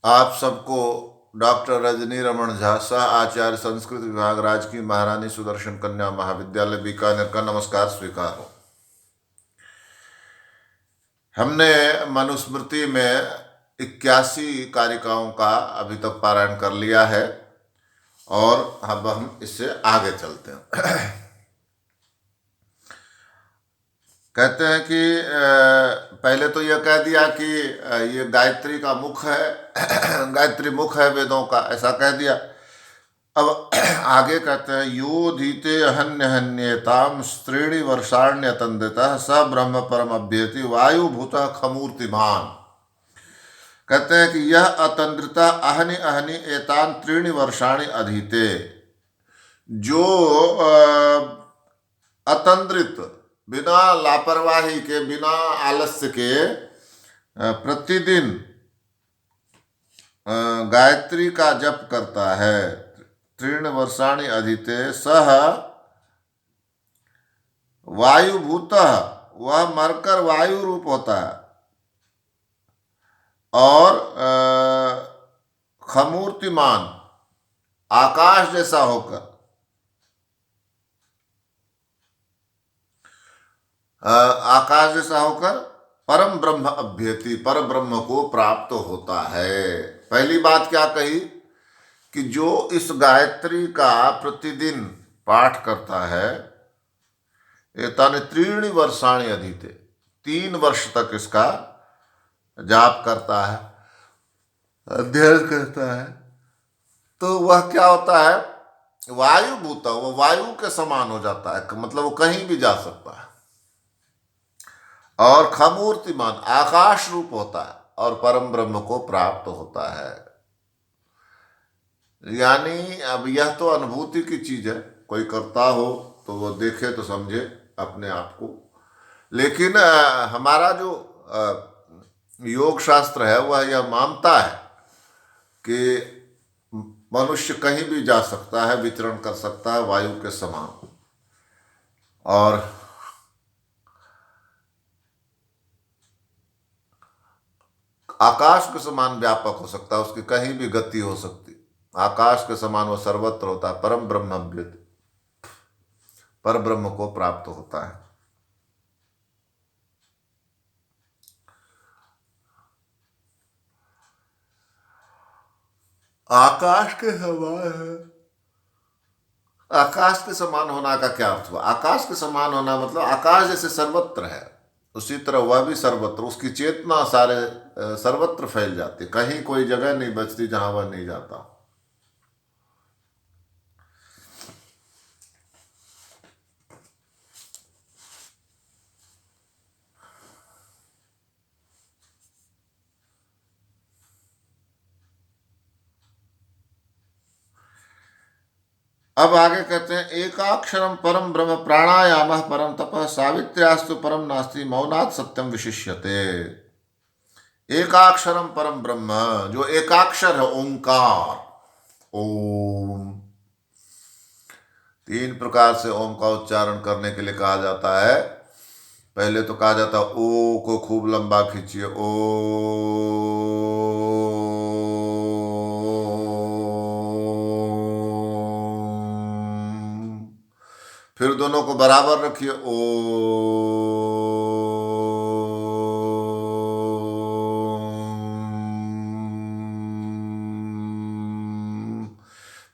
आप सबको डॉक्टर रजनी रमन झा, सह आचार्य संस्कृत विभाग, राजकीय महारानी सुदर्शन कन्या महाविद्यालय बीकानेर का नमस्कार स्वीकार हो। हमने मनुस्मृति में 81 कारिकाओं का अभी तक पारायण कर लिया है और अब हम इससे आगे चलते हैं। कहते हैं कि पहले तो यह कह दिया कि ये गायत्री का मुख है, गायत्री मुख है वेदों का, ऐसा कह दिया। अब आगे कहते हैं यो धीते हन्य हन्येताम स्त्रीणि वर्षाण्यतंदितः स ब्रह्म परम अभ्येति वायुभूत खमूर्तिमान। कहते हैं कि यह अतंद्रिता अहनि अहनि एतान त्रीणि वर्षाणि अधीते, जो अतंद्रित, बिना लापरवाही के, बिना आलस्य के प्रतिदिन गायत्री का जप करता है, त्रीण वर्षाणि अधीते सह वायुभूत, वह मरकर वायु रूप होता है, और खमूर्तिमान, आकाश जैसा होकर, आकाश जैसा होकर परम ब्रह्म अभ्यति, पर ब्रह्म को प्राप्त होता है। पहली बात क्या कही कि जो इस गायत्री का प्रतिदिन पाठ करता है, एतानि त्रीणि वर्षाणि अधीते, 3 वर्ष तक इसका जाप करता है, अध्ययन करता है, तो वह क्या होता है, वायुभूत, वो वायु के समान हो जाता है, मतलब वो कहीं भी जा सकता है, और खमूर्तिमान, आकाश रूप होता है, और परम ब्रह्म को प्राप्त होता है। यानी अब यह तो अनुभूति की चीज है, कोई करता हो तो वो देखे तो समझे अपने आप को। लेकिन हमारा जो योग शास्त्र है वह यह मानता है कि मनुष्य कहीं भी जा सकता है, विचरण कर सकता है वायु के समान, और आकाश के समान व्यापक हो सकता है, उसकी कहीं भी गति हो सकती, आकाश के समान वो सर्वत्र होता है, परम ब्रह्म, पर ब्रह्म को प्राप्त होता है। आकाश के समान है। आकाश के समान होना का क्या अर्थ हुआ? आकाश के समान होना मतलब आकाश जैसे सर्वत्र है, उसी तरह वह भी सर्वत्र, उसकी चेतना सारे सर्वत्र फैल जाती, कहीं कोई जगह नहीं बचती जहां वह नहीं जाता। अब आगे कहते हैं एकाक्षरम परम ब्रह्म प्राणायाम परम तपः सावित्र्यास्तु परम नास्ति मौनात् सत्यम विशिष्यते। एकाक्षरम परम ब्रह्म, जो एकाक्षर है, ओंकार, ओम, 3 प्रकार से ओम का उच्चारण करने के लिए कहा जाता है। पहले तो कहा जाता है ओ को खूब लंबा खींचिए, ओ, फिर दोनों को बराबर रखिए, ओ,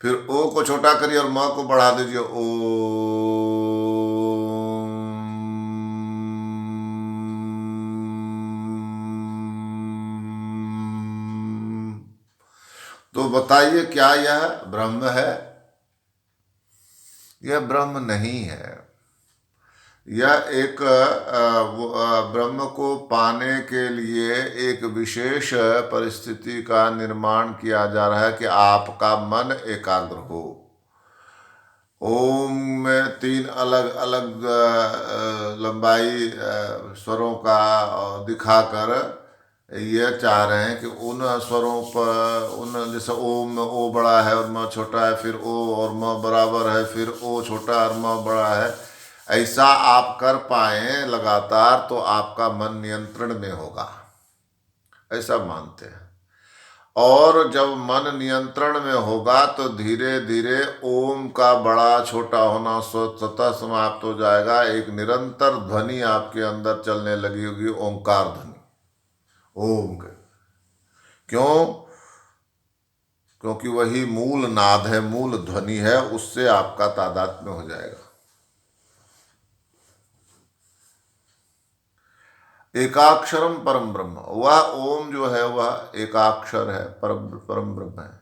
फिर ओ को छोटा करिए और म को बढ़ा दीजिए, ओ। तो बताइए क्या यह ब्रह्म है? यह ब्रह्म नहीं है। यह एक ब्रह्म को पाने के लिए एक विशेष परिस्थिति का निर्माण किया जा रहा है कि आपका मन एकाग्र हो। ओम में 3 अलग अलग लंबाई स्वरों का दिखाकर ये चाह रहे हैं कि उन स्वरों पर, उन, जैसे ओम में ओ बड़ा है और म छोटा है, फिर ओ और म बराबर है, फिर ओ छोटा और म बड़ा है, ऐसा आप कर पाए लगातार तो आपका मन नियंत्रण में होगा, ऐसा मानते हैं। और जब मन नियंत्रण में होगा तो धीरे धीरे ओम का बड़ा छोटा होना स्वतः समाप्त हो जाएगा। एक निरंतर ध्वनि आपके अंदर चलने लगी होगी, ओंकार ध्वनि, ओम के। क्यों? क्योंकि वही मूल नाद है, मूल ध्वनि है, उससे आपका तादात्म्य हो जाएगा। एकाक्षरम परम ब्रह्म, वह ओम जो है वह एकाक्षर है, परम परम ब्रह्म है।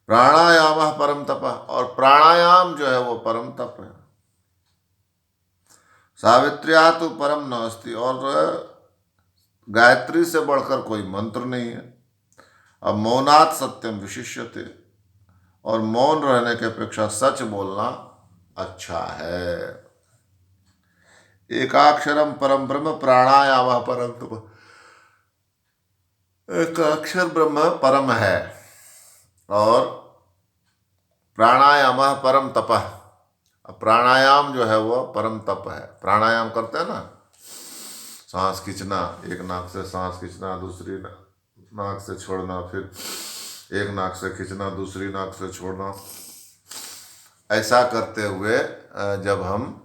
प्राणायाम परम तप, और प्राणायाम जो है वो परम तप है। सावित्र्या तो परम नास्ति, और गायत्री से बढ़कर कोई मंत्र नहीं है। अब मौनात् सत्यम विशिष्यते, और मौन रहने के अपेक्षा सच बोलना अच्छा है। एकाक्षरम परम ब्रह्म प्राणायाम परम तप, एकाक्षर ब्रह्म परम है और प्राणायाम परम तपः, प्राणायाम जो है वो परम तप है। प्राणायाम करते हैं ना, सांस खींचना, एक नाक से सांस खींचना, दूसरी नाक से छोड़ना, फिर एक नाक से खींचना, दूसरी नाक से छोड़ना, ऐसा करते हुए जब हम